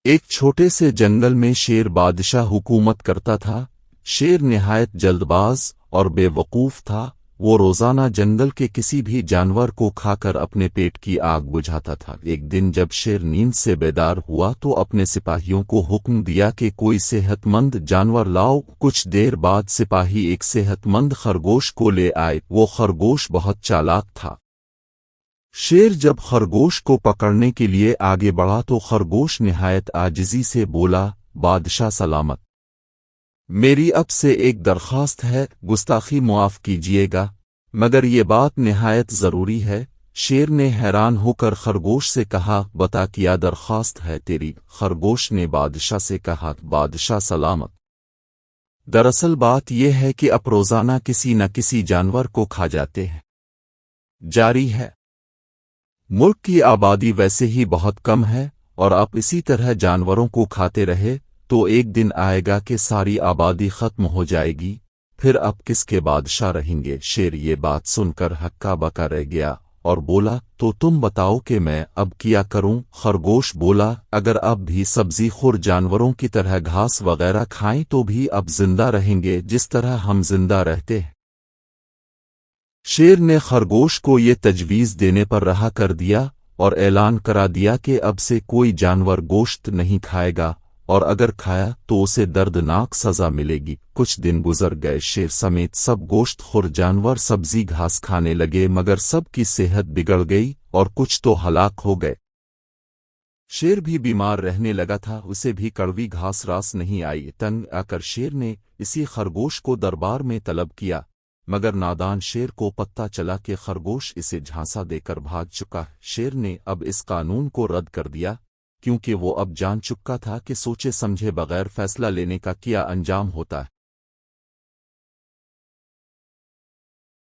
ایک چھوٹے سے جنگل میں شیر بادشاہ حکومت کرتا تھا۔ شیر نہایت جلد باز اور بے وقوف تھا۔ وہ روزانہ جنگل کے کسی بھی جانور کو کھا کر اپنے پیٹ کی آگ بجھاتا تھا۔ ایک دن جب شیر نیند سے بیدار ہوا تو اپنے سپاہیوں کو حکم دیا کہ کوئی صحت مند جانور لاؤ۔ کچھ دیر بعد سپاہی ایک صحت مند خرگوش کو لے آئے۔ وہ خرگوش بہت چالاک تھا۔ شیر جب خرگوش کو پکڑنے کے لیے آگے بڑھا تو خرگوش نہایت عاجزی سے بولا، بادشاہ سلامت، میری اب سے ایک درخواست ہے، گستاخی معاف کیجیے گا، مگر یہ بات نہایت ضروری ہے۔ شیر نے حیران ہو کر خرگوش سے کہا، بتا کیا درخواست ہے تیری؟ خرگوش نے بادشاہ سے کہا، بادشاہ سلامت، دراصل بات یہ ہے کہ اب روزانہ کسی نہ کسی جانور کو کھا جاتے ہیں جاری ہے۔ ملک کی آبادی ویسے ہی بہت کم ہے، اور آپ اسی طرح جانوروں کو کھاتے رہے تو ایک دن آئے گا کہ ساری آبادی ختم ہو جائے گی، پھر اب کس کے بادشاہ رہیں گے؟ شیر یہ بات سن کر ہکا بکا رہ گیا اور بولا، تو تم بتاؤ کہ میں اب کیا کروں؟ خرگوش بولا، اگر اب بھی سبزی خور جانوروں کی طرح گھاس وغیرہ کھائیں تو بھی اب زندہ رہیں گے جس طرح ہم زندہ رہتے ہیں۔ شیر نے خرگوش کو یہ تجویز دینے پر رہا کر دیا اور اعلان کرا دیا کہ اب سے کوئی جانور گوشت نہیں کھائے گا، اور اگر کھایا تو اسے دردناک سزا ملے گی۔ کچھ دن گزر گئے، شیر سمیت سب گوشت خور جانور سبزی گھاس کھانے لگے، مگر سب کی صحت بگڑ گئی اور کچھ تو ہلاک ہو گئے۔ شیر بھی بیمار رہنے لگا تھا، اسے بھی کڑوی گھاس راس نہیں آئی۔ تنگ آ کر شیر نے اسی خرگوش کو دربار میں طلب کیا، مگر نادان شیر کو پتہ چلا کہ خرگوش اسے جھانسا دے کر بھاگ چکا۔ شیر نے اب اس قانون کو رد کر دیا، کیونکہ وہ اب جان چکا تھا کہ سوچے سمجھے بغیر فیصلہ لینے کا کیا انجام ہوتا ہے۔